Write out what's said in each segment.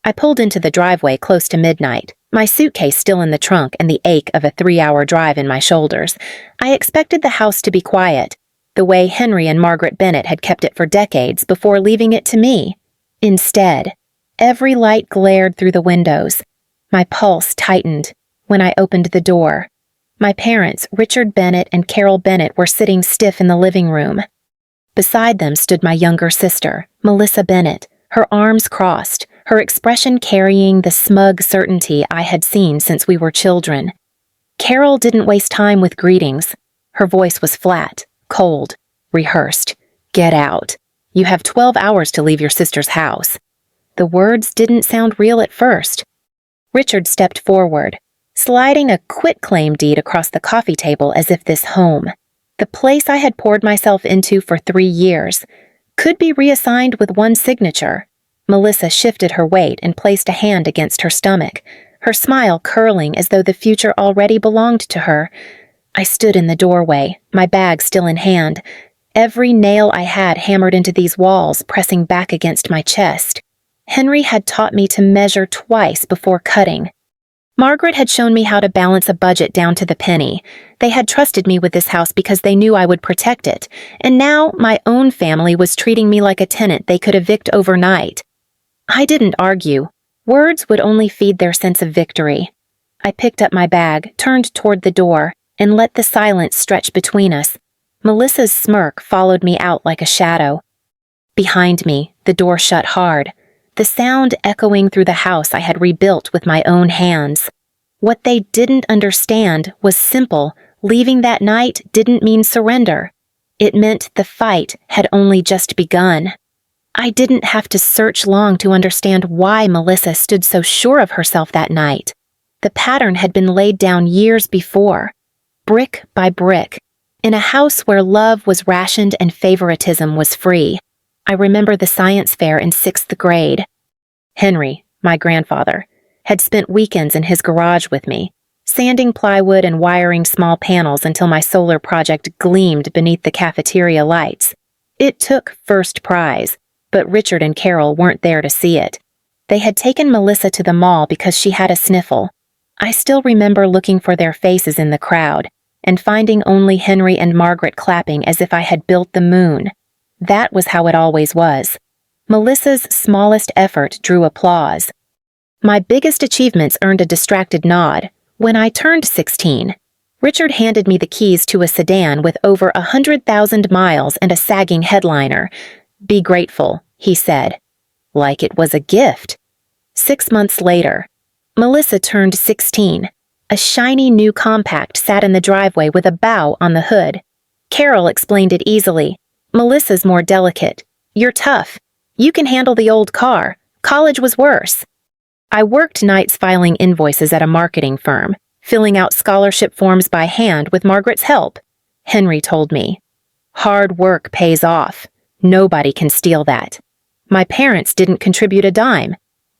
I pulled into the driveway close to midnight, my suitcase still in the trunk and the ache of a 3-hour drive in my shoulders. I expected the house to be quiet, the way Henry and Margaret Bennett had kept it for decades before leaving it to me. Instead, every light glared through the windows. My pulse tightened when I opened the door. My parents, Richard Bennett and Carol Bennett, were sitting stiff in the living room. Beside them stood my younger sister, Melissa Bennett, her arms crossed, her expression carrying the smug certainty I had seen since we were children. Carol didn't waste time with greetings. Her voice was flat, cold, rehearsed. "Get out. You have 12 hours to leave your sister's house." The words didn't sound real at first. Richard stepped forward, sliding a quitclaim deed across the coffee table as if this home, the place I had poured myself into for 3 years, could be reassigned with one signature. Melissa shifted her weight and placed a hand against her stomach, her smile curling as though the future already belonged to her. I stood in the doorway, my bag still in hand, every nail I had hammered into these walls, pressing back against my chest. Henry had taught me to measure twice before cutting. Margaret had shown me how to balance a budget down to the penny. They had trusted me with this house because they knew I would protect it, and now my own family was treating me like a tenant they could evict overnight. I didn't argue. Words would only feed their sense of victory. I picked up my bag, turned toward the door, and let the silence stretch between us. Melissa's smirk followed me out like a shadow. Behind me, the door shut hard, the sound echoing through the house I had rebuilt with my own hands. What they didn't understand was simple. Leaving that night didn't mean surrender. It meant the fight had only just begun. I didn't have to search long to understand why Melissa stood so sure of herself that night. The pattern had been laid down years before, brick by brick, in a house where love was rationed and favoritism was free. I remember the science fair in 6th grade. Henry, my grandfather, had spent weekends in his garage with me, sanding plywood and wiring small panels until my solar project gleamed beneath the cafeteria lights. It took first prize, but Richard and Carol weren't there to see it. They had taken Melissa to the mall because she had a sniffle. I still remember looking for their faces in the crowd and finding only Henry and Margaret clapping as if I had built the moon. That was how it always was. Melissa's smallest effort drew applause. My biggest achievements earned a distracted nod. When I turned 16, Richard handed me the keys to a sedan with over 100,000 miles and a sagging headliner. "Be grateful," he said, like it was a gift. 6 months later, Melissa turned 16. A shiny new compact sat in the driveway with a bow on the hood. Carol explained it easily. "Melissa's more delicate. You're tough. You can handle the old car. College was worse." I worked nights filing invoices at a marketing firm, filling out scholarship forms by hand with Margaret's help. Henry told me, "Hard work pays off. Nobody can steal that." My parents didn't contribute a dime.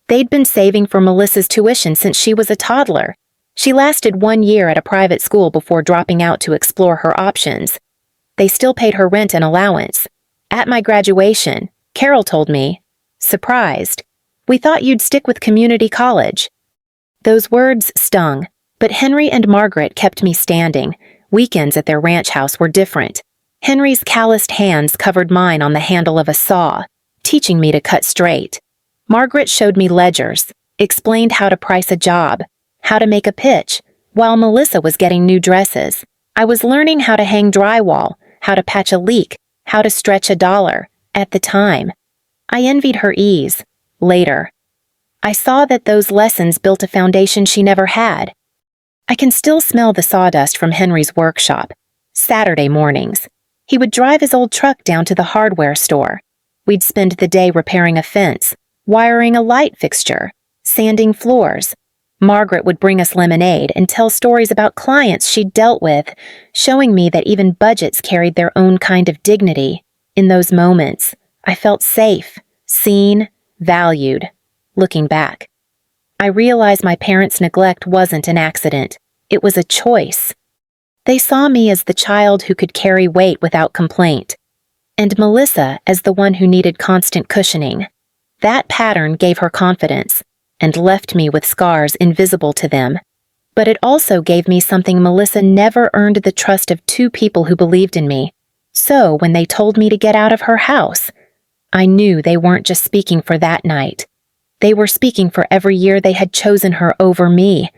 They'd been saving for Melissa's tuition since she was a toddler. She lasted 1 year at a private school before dropping out to explore her options. They still paid her rent and allowance. At my graduation, Carol told me, "Surprised. We thought you'd stick with community college." Those words stung, but Henry and Margaret kept me standing. Weekends at their ranch house were different. Henry's calloused hands covered mine on the handle of a saw, teaching me to cut straight. Margaret showed me ledgers, explained how to price a job, how to make a pitch, while Melissa was getting new dresses. I was learning how to hang drywall, how to patch a leak, how to stretch a dollar. At the time, I envied her ease. Later, I saw that those lessons built a foundation she never had. I can still smell the sawdust from Henry's workshop. Saturday mornings, he would drive his old truck down to the hardware store. We'd spend the day repairing a fence, wiring a light fixture, sanding floors. Margaret would bring us lemonade and tell stories about clients she'd dealt with, showing me that even budgets carried their own kind of dignity. In those moments, I felt safe, seen, valued. Looking back, I realized my parents' neglect wasn't an accident. It was a choice. They saw me as the child who could carry weight without complaint, and Melissa as the one who needed constant cushioning. That pattern gave her confidence. and left me with scars invisible to them. But it also gave me something Melissa never earned: the trust of two people who believed in me. So when they told me to get out of her house, I knew they weren't just speaking for that night. They were speaking for every year they had chosen her over me.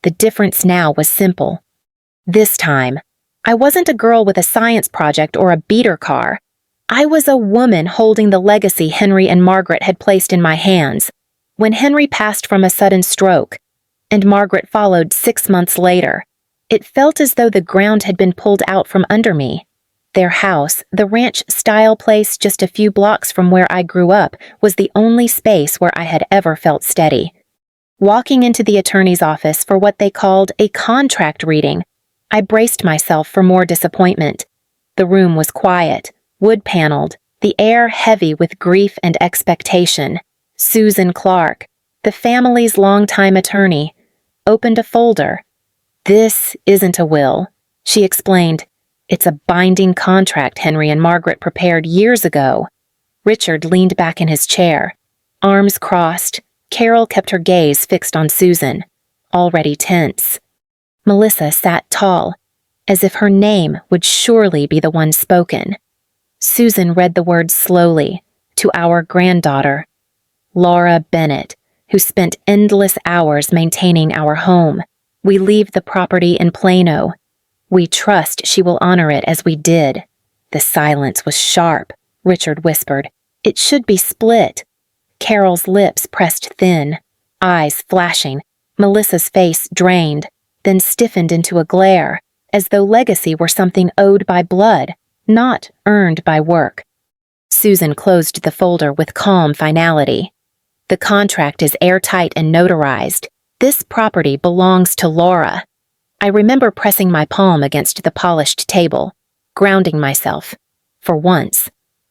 The difference now was simple. This time, I wasn't a girl with a science project or a beater car. I was a woman holding the legacy Henry and Margaret had placed in my hands. When Henry passed from a sudden stroke, and Margaret followed 6 months later, it felt as though the ground had been pulled out from under me. Their house, the ranch-style place just a few blocks from where I grew up, was the only space where I had ever felt steady. Walking into the attorney's office for what they called a contract reading, I braced myself for more disappointment. The room was quiet, wood-paneled, the air heavy with grief and expectation. Susan Clark, the family's longtime attorney, opened a folder. "This isn't a will," she explained. "It's a binding contract Henry and Margaret prepared years ago." Richard leaned back in his chair. Arms crossed, Carol kept her gaze fixed on Susan, already tense. Melissa sat tall, as if her name would surely be the one spoken. Susan read the words slowly, "To our granddaughter, Laura Bennett, who spent endless hours maintaining our home. We leave the property in Plano. We trust she will honor it as we did." The silence was sharp. Richard whispered, "It should be split." Carol's lips pressed thin, eyes flashing. Melissa's face drained, then stiffened into a glare, as though legacy were something owed by blood, not earned by work. Susan closed the folder with calm finality. "The contract is airtight and notarized. This property belongs to Laura." I remember pressing my palm against the polished table, grounding myself. For once,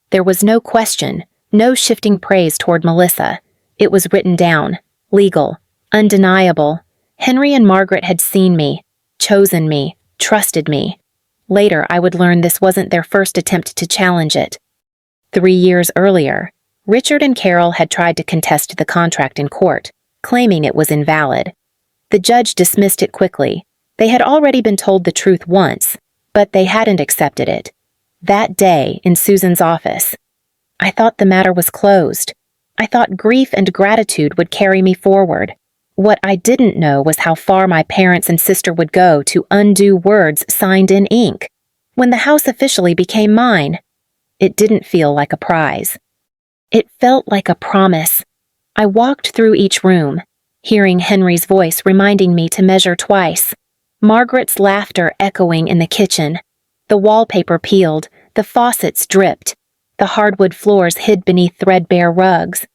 there was no question, no shifting praise toward Melissa. It was written down, legal, undeniable. Henry and Margaret had seen me, chosen me, trusted me. Later, I would learn this wasn't their first attempt to challenge it. 3 years earlier, Richard and Carol had tried to contest the contract in court, claiming it was invalid. The judge dismissed it quickly. They had already been told the truth once, but they hadn't accepted it. That day, in Susan's office, I thought the matter was closed. I thought grief and gratitude would carry me forward. What I didn't know was how far my parents and sister would go to undo words signed in ink. When the house officially became mine, it didn't feel like a prize. It felt like a promise. I walked through each room, hearing Henry's voice reminding me to measure twice, Margaret's laughter echoing in the kitchen. The wallpaper peeled, the faucets dripped, the hardwood floors hid beneath threadbare rugs.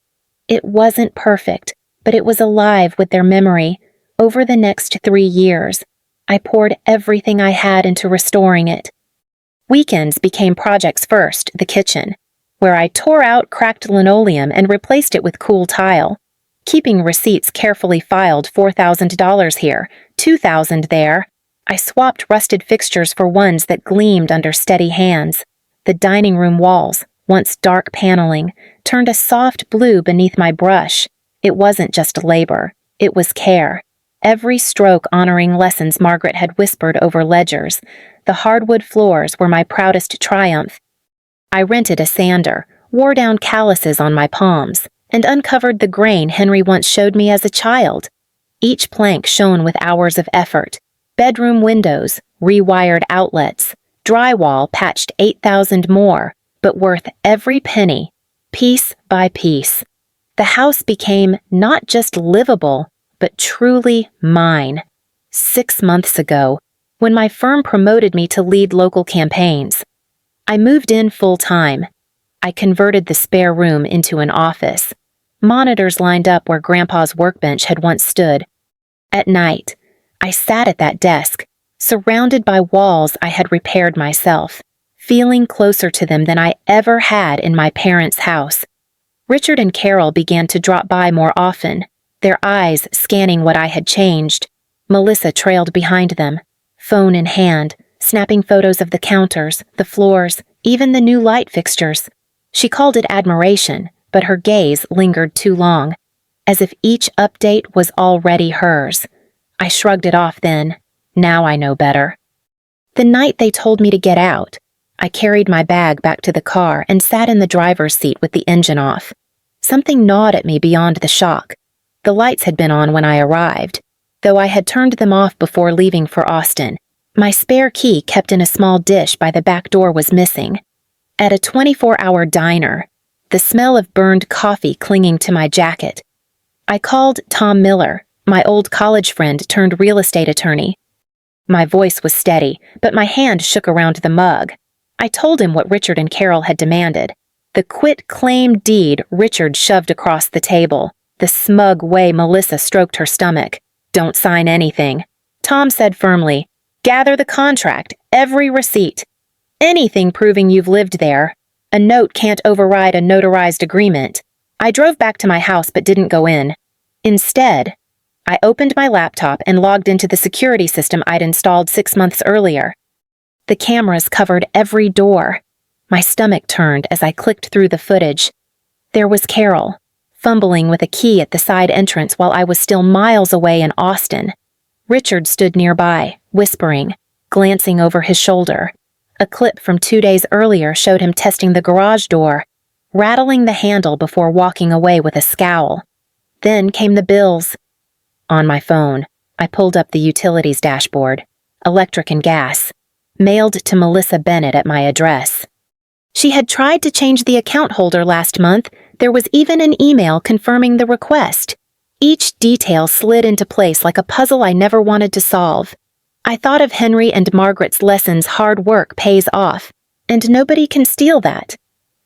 It wasn't perfect, but it was alive with their memory. Over the next 3 years, I poured everything I had into restoring it. Weekends became projects first: the kitchen, where I tore out cracked linoleum and replaced it with cool tile, keeping receipts carefully filed. $4,000 here, $2,000 there. I swapped rusted fixtures for ones that gleamed under steady hands. The dining room walls, once dark paneling, turned a soft blue beneath my brush. It wasn't just labor, it was care. Every stroke honoring lessons Margaret had whispered over ledgers. The hardwood floors were my proudest triumph. I rented a sander, wore down calluses on my palms, and uncovered the grain Henry once showed me as a child. Each plank shone with hours of effort. Bedroom windows, rewired outlets, drywall patched 8,000 more, but worth every penny, piece by piece. The house became not just livable, but truly mine. 6 months ago, when my firm promoted me to lead local campaigns, I moved in full-time. I converted the spare room into an office. Monitors lined up where Grandpa's workbench had once stood. At night, I sat at that desk, surrounded by walls I had repaired myself, feeling closer to them than I ever had in my parents' house. Richard and Carol began to drop by more often, their eyes scanning what I had changed. Melissa trailed behind them, phone in hand, snapping photos of the counters, the floors, even the new light fixtures. She called it admiration, but her gaze lingered too long. as if each update was already hers. I shrugged it off then. Now I know better. The night they told me to get out, I carried my bag back to the car and sat in the driver's seat with the engine off. Something gnawed at me beyond the shock. The lights had been on when I arrived, though I had turned them off before leaving for Austin. My spare key kept in a small dish by the back door was missing. At a 24-hour diner, the smell of burned coffee clinging to my jacket. I called Tom Miller, my old college friend turned real estate attorney. My voice was steady, but my hand shook around the mug. I told him what Richard and Carol had demanded. The quit-claim deed Richard shoved across the table, the smug way Melissa stroked her stomach. Don't sign anything. Tom said firmly, gather the contract, every receipt. Anything proving you've lived there. A note can't override a notarized agreement. I drove back to my house but didn't go in. Instead, I opened my laptop and logged into the security system I'd installed 6 months earlier. The cameras covered every door. My stomach turned as I clicked through the footage. There was Carol, fumbling with a key at the side entrance while I was still miles away in Austin. Richard stood nearby, whispering, glancing over his shoulder. A clip from 2 days earlier showed him testing the garage door, rattling the handle before walking away with a scowl. Then came the bills. On my phone, I pulled up the utilities dashboard, electric and gas, mailed to Melissa Bennett at my address. She had tried to change the account holder last month. There was even an email confirming the request. Each detail slid into place like a puzzle I never wanted to solve. I thought of Henry and Margaret's lessons hard work pays off, and nobody can steal that.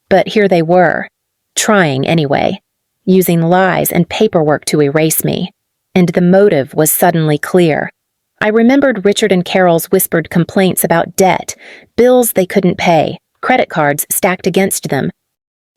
But here they were, trying anyway, using lies and paperwork to erase me. And the motive was suddenly clear. I remembered Richard and Carol's whispered complaints about debt, bills they couldn't pay, credit cards stacked against them.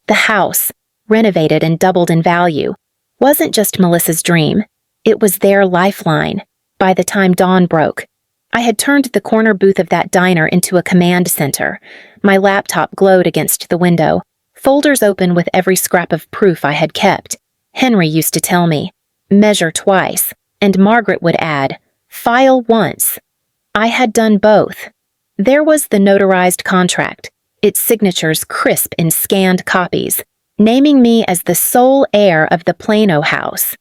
The house, renovated and doubled in value, wasn't just Melissa's dream. It was their lifeline. By the time dawn broke, I had turned the corner booth of that diner into a command center. My laptop glowed against the window, folders open with every scrap of proof I had kept. Henry used to tell me, measure twice, and Margaret would add, file once. I had done both. There was the notarized contract, its signatures crisp in scanned copies, naming me as the sole heir of the Plano house.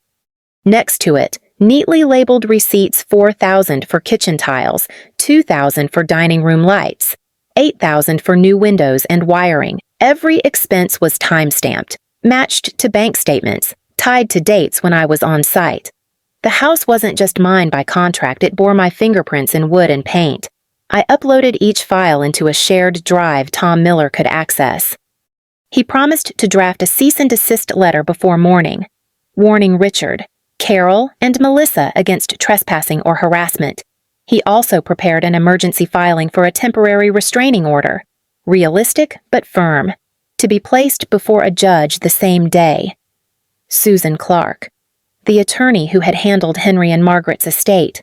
Next to it, neatly labeled receipts $4,000 for kitchen tiles, $2,000 for dining room lights, $8,000 for new windows and wiring. Every expense was time-stamped, matched to bank statements, tied to dates when I was on site. The house wasn't just mine by contract, it bore my fingerprints in wood and paint. I uploaded each file into a shared drive Tom Miller could access. He promised to draft a cease and desist letter before morning, warning Richard, Carol, and Melissa against trespassing or harassment. He also prepared an emergency filing for a temporary restraining order, realistic but firm, to be placed before a judge the same day. Susan Clark, the attorney who had handled Henry and Margaret's estate,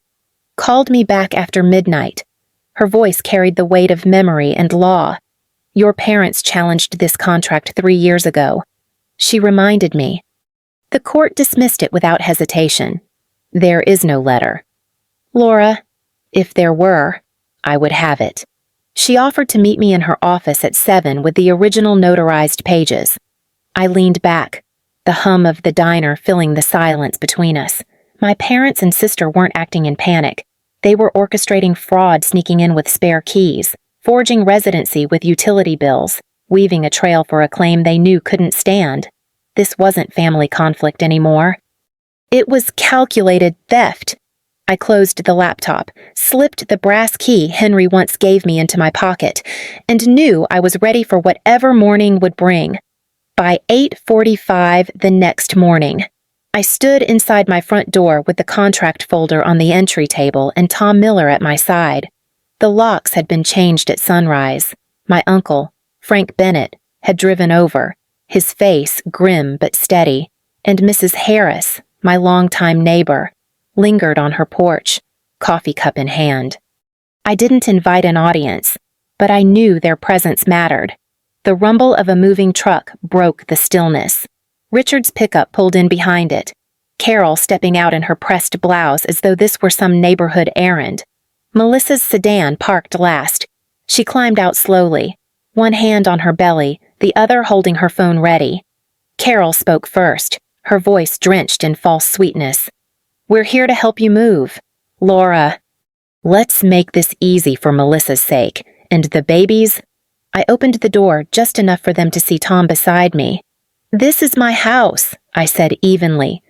called me back after midnight. Her voice carried the weight of memory and law. Your parents challenged this contract 3 years ago. She reminded me. The court dismissed it without hesitation. There is no letter. Laura, if there were, I would have it. She offered to meet me in her office at 7 with the original notarized pages. I leaned back, the hum of the diner filling the silence between us. My parents and sister weren't acting in panic. They were orchestrating fraud, sneaking in with spare keys, forging residency with utility bills, weaving a trail for a claim they knew couldn't stand. This wasn't family conflict anymore. It was calculated theft. I closed the laptop, slipped the brass key Henry once gave me into my pocket, and knew I was ready for whatever morning would bring. By 8:45 the next morning, I stood inside my front door with the contract folder on the entry table and Tom Miller at my side. The locks had been changed at sunrise. My uncle, Frank Bennett, had driven over, his face grim but steady, and Mrs. Harris, my longtime neighbor, lingered on her porch, coffee cup in hand. I didn't invite an audience, but I knew their presence mattered. The rumble of a moving truck broke the stillness. Richard's pickup pulled in behind it, Carol stepping out in her pressed blouse as though this were some neighborhood errand. Melissa's sedan parked last. She climbed out slowly, one hand on her belly, the other holding her phone ready. Carol spoke first, her voice drenched in false sweetness. "We're here to help you move. Laura." "Let's make this easy for Melissa's sake. And the babies?" I opened the door just enough for them to see Tom beside me. "This is my house," I said evenly.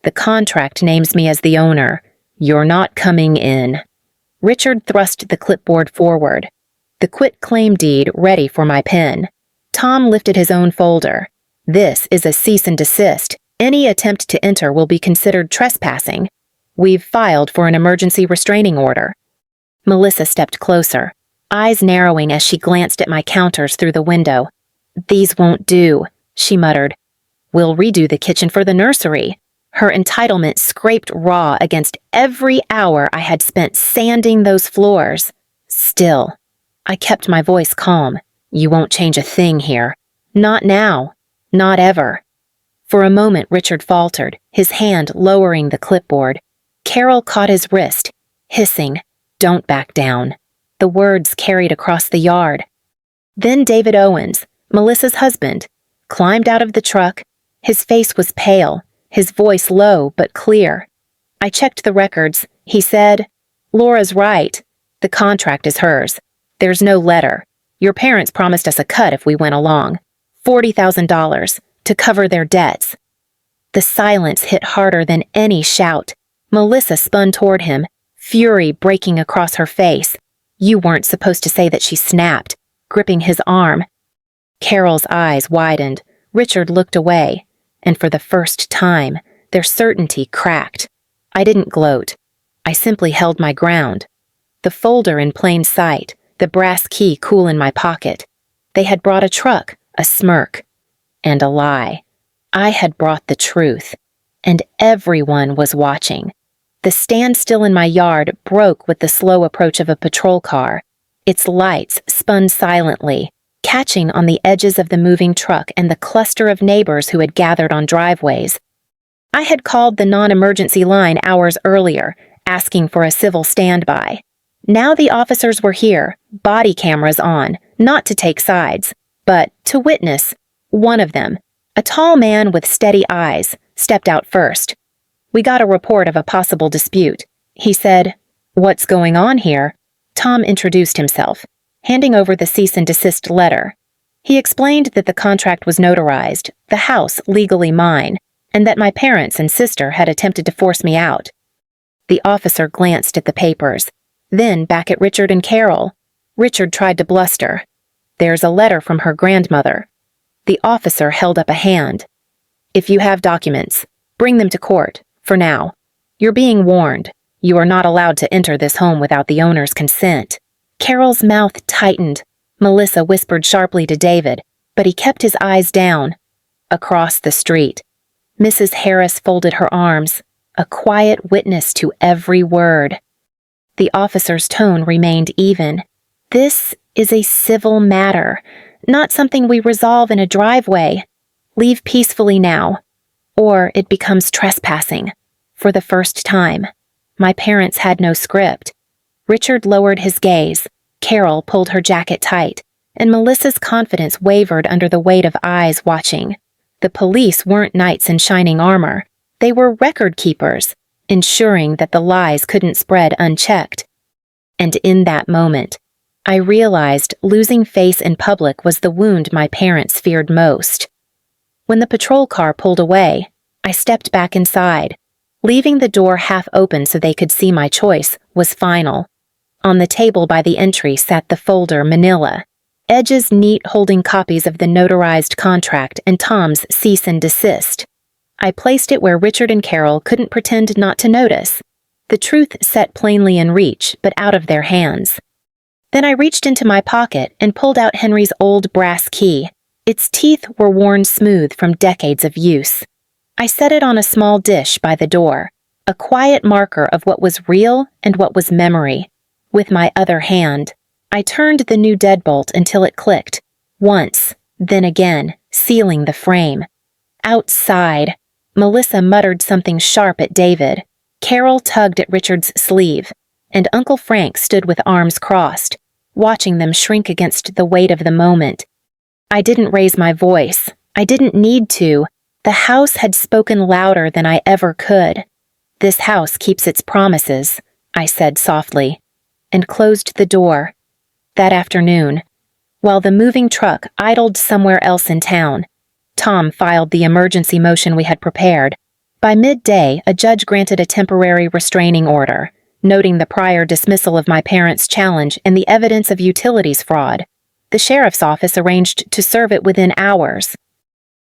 "The contract names me as the owner. You're not coming in." Richard thrust the clipboard forward, the quit-claim deed ready for my pen. Tom lifted his own folder. "This is a cease and desist. Any attempt to enter will be considered trespassing. We've filed for an emergency restraining order." Melissa stepped closer, eyes narrowing as she glanced at my counters through the window. "These won't do," she muttered. "We'll redo the kitchen for the nursery." Her entitlement scraped raw against every hour I had spent sanding those floors. Still, I kept my voice calm. "You won't change a thing here. Not now. Not ever." For a moment Richard faltered, his hand lowering the clipboard. Carol caught his wrist, hissing, "Don't back down." The words carried across the yard. Then David Owens, Melissa's husband, climbed out of the truck. His face was pale, his voice low but clear. I checked the records. He said, "Laura's right. The contract is hers. There's no letter. Your parents promised us a cut if we went along. $40,000 to cover their debts." The silence hit harder than any shout. Melissa spun toward him, fury breaking across her face. You weren't supposed to say that, she snapped, gripping his arm. Carol's eyes widened. Richard looked away, and for the first time, their certainty cracked. I didn't gloat. I simply held my ground. The folder in plain sight, the brass key cool in my pocket. They had brought a truck, a smirk, and a lie. I had brought the truth, and everyone was watching. The standstill in my yard broke with the slow approach of a patrol car. Its lights spun silently, catching on the edges of the moving truck and the cluster of neighbors who had gathered on driveways. I had called the non-emergency line hours earlier, asking for a civil standby. Now the officers were here, body cameras on, not to take sides, but to witness. One of them, a tall man with steady eyes, stepped out first. "We got a report of a possible dispute," he said. "What's going on here?" Tom introduced himself, handing over the cease and desist letter. He explained that the contract was notarized, the house legally mine, and that my parents and sister had attempted to force me out. The officer glanced at the papers, then back at Richard and Carol. Richard tried to bluster. "There's a letter from her grandmother." The officer held up a hand. "If you have documents, bring them to court, for now. You're being warned. You are not allowed to enter this home without the owner's consent." Carol's mouth tightened. Melissa whispered sharply to David, but he kept his eyes down. Across the street, Mrs. Harris folded her arms, a quiet witness to every word. The officer's tone remained even. "This is a civil matter, not something we resolve in a driveway. Leave peacefully now, or it becomes trespassing." For the first time, my parents had no script. Richard lowered his gaze, Carol pulled her jacket tight, and Melissa's confidence wavered under the weight of eyes watching. The police weren't knights in shining armor. They were record keepers, ensuring that the lies couldn't spread unchecked. And in that moment, I realized losing face in public was the wound my parents feared most. When the patrol car pulled away, I stepped back inside. Leaving the door half open so they could see my choice was final. On the table by the entry sat the folder manila, edges neat holding copies of the notarized contract and Tom's cease and desist. I placed it where Richard and Carol couldn't pretend not to notice. The truth set plainly in reach, but out of their hands. Then I reached into my pocket and pulled out Henry's old brass key. Its teeth were worn smooth from decades of use. I set it on a small dish by the door, a quiet marker of what was real and what was memory. With my other hand, I turned the new deadbolt until it clicked, once, then again, sealing the frame. Outside, Melissa muttered something sharp at David. Carol tugged at Richard's sleeve, and Uncle Frank stood with arms crossed, watching them shrink against the weight of the moment. I didn't raise my voice. I didn't need to. The house had spoken louder than I ever could. "This house keeps its promises," I said softly, and closed the door. That afternoon, while the moving truck idled somewhere else in town, Tom filed the emergency motion we had prepared. By midday, a judge granted a temporary restraining order, noting the prior dismissal of my parents' challenge and the evidence of utilities fraud. The sheriff's office arranged to serve it within hours.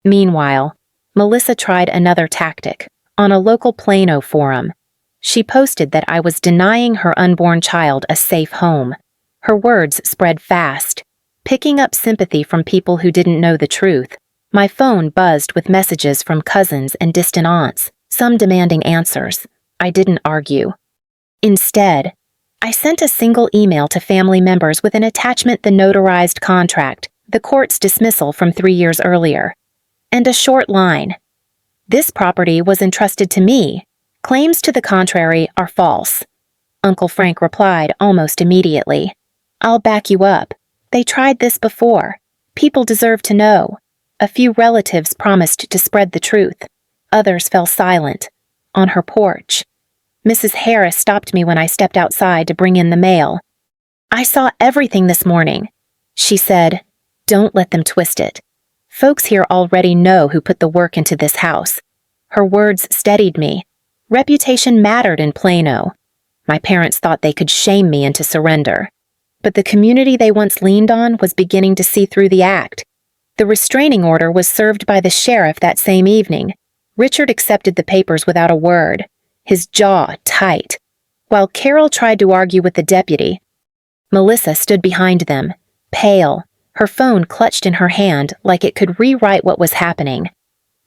Meanwhile, Melissa tried another tactic. On a local Plano forum, she posted that I was denying her unborn child a safe home. Her words spread fast, picking up sympathy from people who didn't know the truth. My phone buzzed with messages from cousins and distant aunts, some demanding answers. I didn't argue. Instead, I sent a single email to family members with an attachment: the notarized contract, the court's dismissal from 3 years earlier, and a short line. "This property was entrusted to me. Claims to the contrary are false." Uncle Frank replied almost immediately. "I'll back you up. They tried this before. People deserve to know." A few relatives promised to spread the truth. Others fell silent. On her porch, Mrs. Harris stopped me when I stepped outside to bring in the mail. "I saw everything this morning," she said. "Don't let them twist it. Folks here already know who put the work into this house." Her words steadied me. Reputation mattered in Plano. My parents thought they could shame me into surrender. But the community they once leaned on was beginning to see through the act. The restraining order was served by the sheriff that same evening. Richard accepted the papers without a word, his jaw tight. While Carol tried to argue with the deputy, Melissa stood behind them, pale, her phone clutched in her hand like it could rewrite what was happening.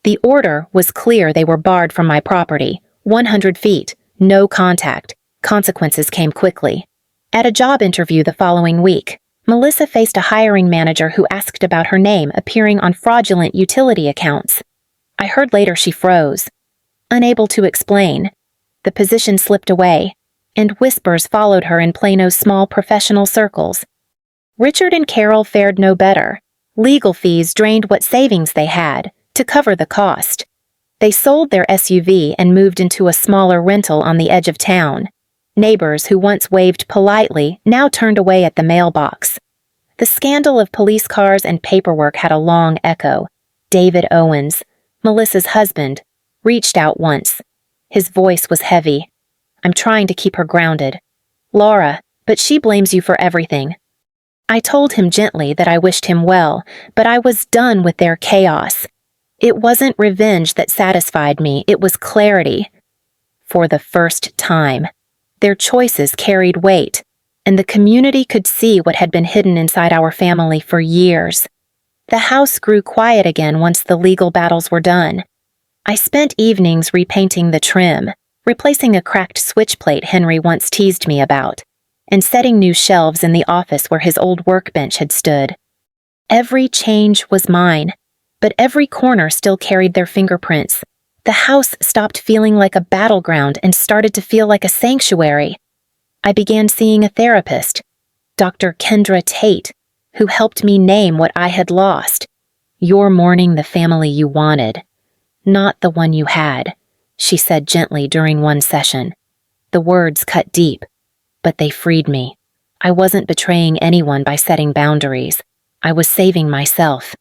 The order was clear: they were barred from my property, 100 feet, no contact. Consequences came quickly. At a job interview the following week, Melissa faced a hiring manager who asked about her name appearing on fraudulent utility accounts. I heard later she froze, unable to explain. The position slipped away, and whispers followed her in Plano's small professional circles. Richard and Carol fared no better. Legal fees drained what savings they had to cover the cost. They sold their SUV and moved into a smaller rental on the edge of town. Neighbors who once waved politely now turned away at the mailbox. The scandal of police cars and paperwork had a long echo. David Owens, Melissa's husband, reached out once. His voice was heavy. "I'm trying to keep her grounded. Laura, but she blames you for everything." I told him gently that I wished him well, but I was done with their chaos. It wasn't revenge that satisfied me, it was clarity. For the first time, their choices carried weight, and the community could see what had been hidden inside our family for years. The house grew quiet again once the legal battles were done. I spent evenings repainting the trim, replacing a cracked switch plate Henry once teased me about, and setting new shelves in the office where his old workbench had stood. Every change was mine, but every corner still carried their fingerprints. The house stopped feeling like a battleground and started to feel like a sanctuary. I began seeing a therapist, Dr. Kendra Tate, who helped me name what I had lost. "You're mourning the family you wanted, not the one you had," she said gently during one session. The words cut deep, but they freed me. I wasn't betraying anyone by setting boundaries. I was saving myself.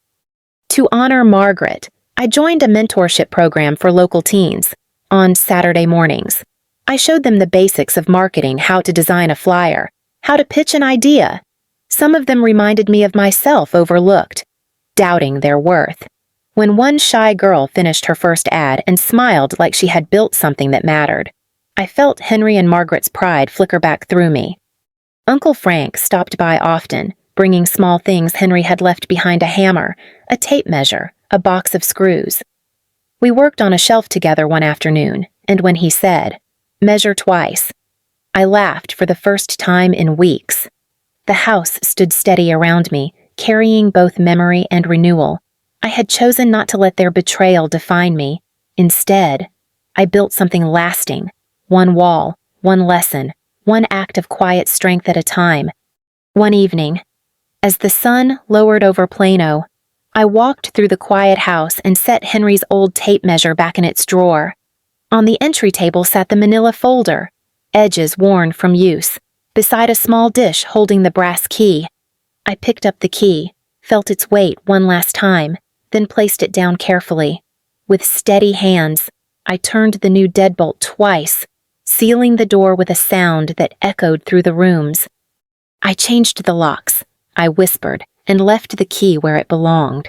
To honor Margaret, I joined a mentorship program for local teens. On Saturday mornings, I showed them the basics of marketing: how to design a flyer, how to pitch an idea. Some of them reminded me of myself, overlooked, doubting their worth. When one shy girl finished her first ad and smiled like she had built something that mattered, I felt Henry and Margaret's pride flicker back through me. Uncle Frank stopped by often, bringing small things Henry had left behind: a hammer, a tape measure, a box of screws. We worked on a shelf together one afternoon, and when he said, "Measure twice," I laughed for the first time in weeks. The house stood steady around me, carrying both memory and renewal. I had chosen not to let their betrayal define me. Instead, I built something lasting, one wall, one lesson, one act of quiet strength at a time. One evening, as the sun lowered over Plano, I walked through the quiet house and set Henry's old tape measure back in its drawer. On the entry table sat the manila folder, edges worn from use, beside a small dish holding the brass key. I picked up the key, felt its weight one last time, then placed it down carefully. With steady hands, I turned the new deadbolt twice, sealing the door with a sound that echoed through the rooms. I changed the locks, I whispered, and left the key where it belonged.